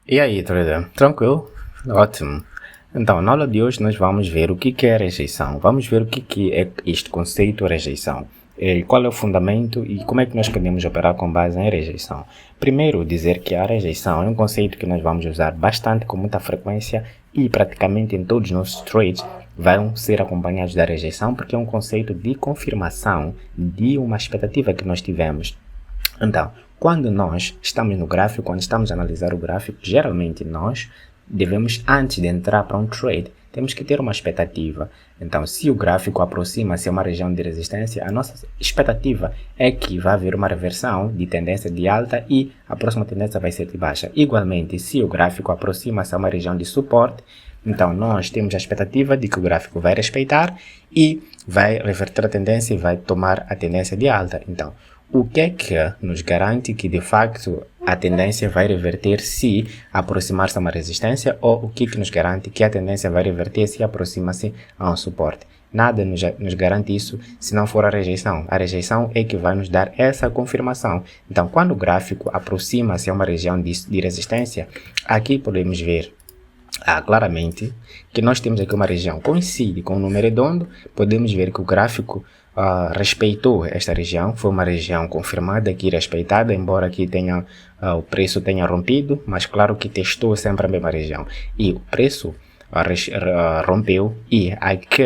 E aí, trader? Tranquilo? Ótimo. Então, na aula de hoje nós vamos ver o que é rejeição. Vamos ver o que é este conceito rejeição. E qual é o fundamento e como é que nós podemos operar com base em rejeição. Primeiro, dizer que a rejeição é um conceito que nós vamos usar bastante, com muita frequência, e praticamente em todos os nossos trades vão ser acompanhados da rejeição, porque é um conceito de confirmação de uma expectativa que nós tivemos. Então, quando nós estamos no gráfico, quando estamos a analisar o gráfico, geralmente nós devemos, antes de entrar para um trade, temos que ter uma expectativa. Então, se o gráfico aproxima-se a uma região de resistência, a nossa expectativa é que vai haver uma reversão de tendência de alta e a próxima tendência vai ser de baixa. Igualmente, se o gráfico aproxima-se a uma região de suporte, então nós temos a expectativa de que o gráfico vai respeitar e vai reverter a tendência e vai tomar a tendência de alta. Então, o que é que nos garante que de facto a tendência vai reverter se aproximar-se a uma resistência, ou o que é que nos garante que a tendência vai reverter se aproxima-se a um suporte? Nada nos garante isso se não for a rejeição. A rejeição é que vai nos dar essa confirmação. Então, quando o gráfico aproxima-se a uma região de resistência, aqui podemos ver claramente que nós temos aqui uma região coincide com um número redondo. Podemos ver que o gráfico respeitou esta região, foi uma região confirmada aqui, respeitada, embora aqui tenha, o preço tenha rompido, mas claro que testou sempre a mesma região. E o preço rompeu, e aqui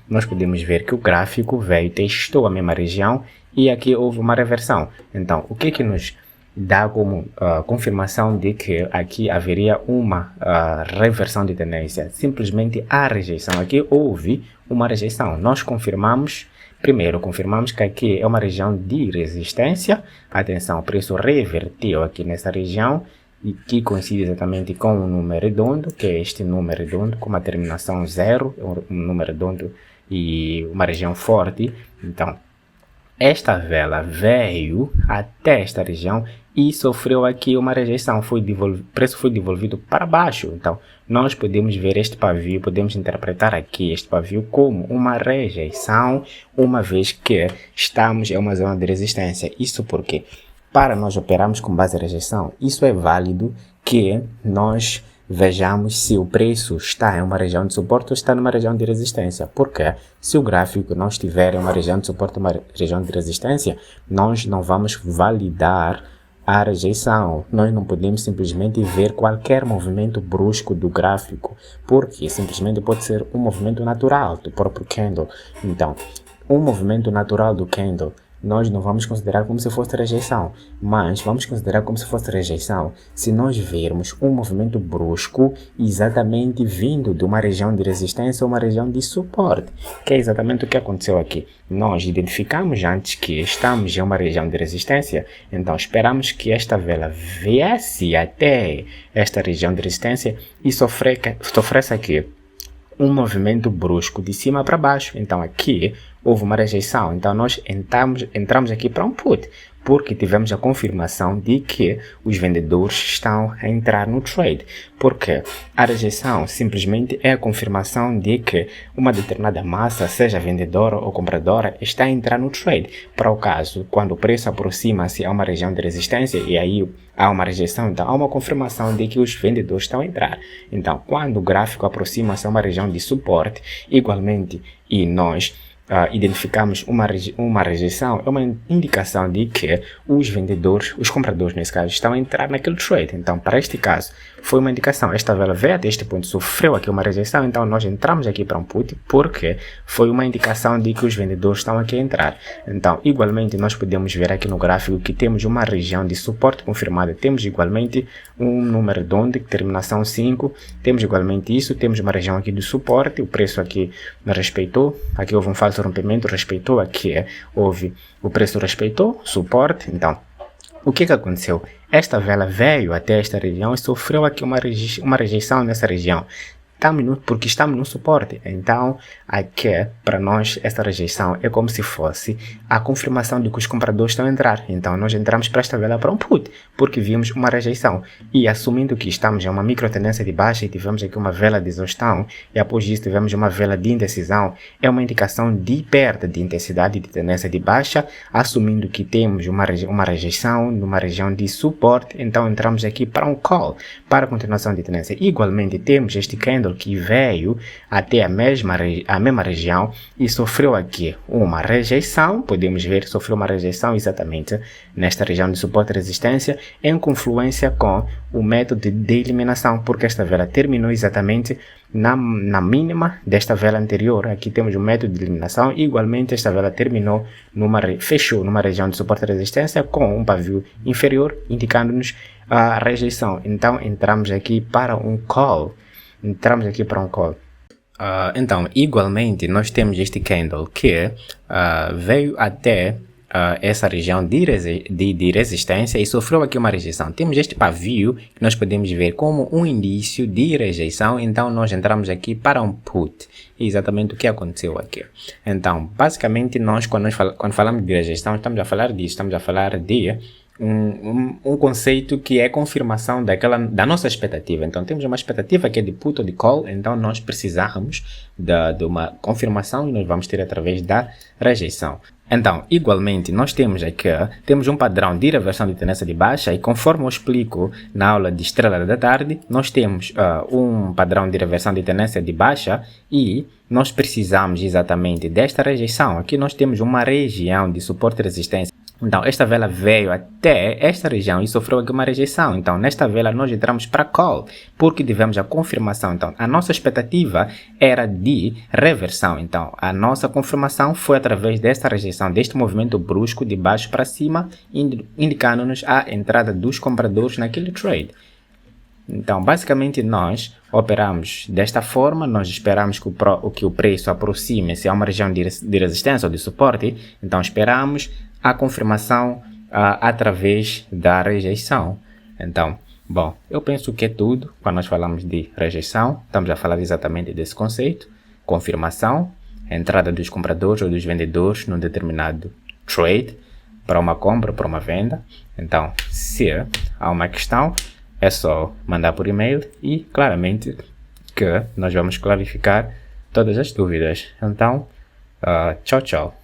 nós podemos ver que o gráfico veio, testou a mesma região e aqui houve uma reversão. Então, o que nos dá como confirmação de que aqui haveria uma reversão de tendência? Simplesmente a rejeição. Aqui houve uma rejeição. Nós confirmamos. Primeiro, confirmamos que aqui é uma região de resistência. Atenção, o preço reverteu aqui nessa região, e que coincide exatamente com um número redondo, que é este número redondo, com uma terminação 0, um número redondo e uma região forte. Então, esta vela veio até esta região e sofreu aqui uma rejeição, o preço foi devolvido para baixo. Então, nós podemos ver este pavio, podemos interpretar aqui este pavio como uma rejeição, uma vez que estamos em uma zona de resistência. Isso porque, para nós operarmos com base em rejeição, isso é válido que nós vejamos se o preço está em uma região de suporte ou está numa região de resistência. Porque se o gráfico não estiver em uma região de suporte ou uma região de resistência, nós não vamos validar a rejeição. Nós não podemos simplesmente ver qualquer movimento brusco do gráfico, porque simplesmente pode ser um movimento natural do próprio candle. Então, um movimento natural do candle nós não vamos considerar como se fosse rejeição, mas vamos considerar como se fosse rejeição se nós vermos um movimento brusco exatamente vindo de uma região de resistência ou uma região de suporte, que é exatamente o que aconteceu aqui. Nós identificamos antes que estamos em uma região de resistência, então esperamos que esta vela viesse até esta região de resistência e sofresse aqui um movimento brusco de cima para baixo. Então aqui houve uma rejeição, então nós entramos aqui para um put, porque tivemos a confirmação de que os vendedores estão a entrar no trade. Porque a rejeição simplesmente é a confirmação de que uma determinada massa, seja vendedora ou compradora, está a entrar no trade. Para o caso, quando o preço aproxima-se a uma região de resistência e aí há uma rejeição, então há uma confirmação de que os vendedores estão a entrar. Então, quando o gráfico aproxima-se a uma região de suporte, igualmente, e nós identificamos uma rejeição, é uma indicação de que os vendedores, os compradores nesse caso, estão a entrar naquele trade. Então, para este caso, foi uma indicação. Esta vela veio até este ponto, sofreu aqui uma rejeição, então nós entramos aqui para um put, porque foi uma indicação de que os vendedores estão aqui a entrar. Então, igualmente, nós podemos ver aqui no gráfico que temos uma região de suporte confirmada. Temos igualmente um número redondo, terminação 5. Temos igualmente isso, temos uma região aqui de suporte, o preço aqui respeitou, aqui houve um falso rompimento, respeitou, aqui houve, o preço respeitou, suporte. Então, o que aconteceu? Esta vela veio até esta região e sofreu aqui uma rejeição nessa região. porque estamos no suporte. Então, aqui, para nós, esta rejeição é como se fosse a confirmação de que os compradores estão a entrar. Então, nós entramos para esta vela para um put, porque vimos uma rejeição. E assumindo que estamos em uma micro tendência de baixa e tivemos aqui uma vela de exaustão, e após isso tivemos uma vela de indecisão, é uma indicação de perda de intensidade de tendência de baixa, assumindo que temos uma rejeição numa região de suporte. Então, entramos aqui para um call, para a continuação de tendência. Igualmente, temos este candle que veio até a mesma região e sofreu aqui uma rejeição. Podemos ver, sofreu uma rejeição exatamente nesta região de suporte e resistência, em confluência com o método de eliminação, porque esta vela terminou exatamente na mínima desta vela anterior. Aqui temos o método de eliminação. Igualmente, esta vela terminou fechou numa região de suporte e resistência com um pavio inferior, indicando-nos a rejeição. Então, entramos aqui para um call. Então, igualmente, nós temos este candle que veio até essa região de resistência e sofreu aqui uma rejeição. Temos este pavio que nós podemos ver como um indício de rejeição. Então, nós entramos aqui para um put. É exatamente o que aconteceu aqui. Então, basicamente, quando falamos de rejeição, estamos a falar disso. Estamos a falar de um conceito que é confirmação da nossa expectativa. Então, temos uma expectativa que é de put ou de call. Então, nós precisamos de uma confirmação e nós vamos ter através da rejeição. Então, igualmente, nós temos aqui um padrão de reversão de tendência de baixa e conforme eu explico na aula de estrela da tarde, nós temos um padrão de reversão de tendência de baixa e nós precisamos exatamente desta rejeição. Aqui nós temos uma região de suporte e resistência. Então, esta vela veio até esta região e sofreu aqui uma rejeição. Então, nesta vela nós entramos para call, porque tivemos a confirmação. Então, a nossa expectativa era de reversão. Então, a nossa confirmação foi através desta rejeição, deste movimento brusco de baixo para cima, indicando-nos a entrada dos compradores naquele trade. Então, basicamente, nós operamos desta forma, nós esperamos que o preço aproxime-se a uma região de resistência ou de suporte. Então, esperamos a confirmação através da rejeição. Então, bom, eu penso que é tudo. Quando nós falamos de rejeição, estamos a falar exatamente desse conceito. Confirmação, entrada dos compradores ou dos vendedores num determinado trade, para uma compra, para uma venda. Então, se há uma questão, é só mandar por e-mail e, claramente, que nós vamos clarificar todas as dúvidas. Então, tchau, tchau.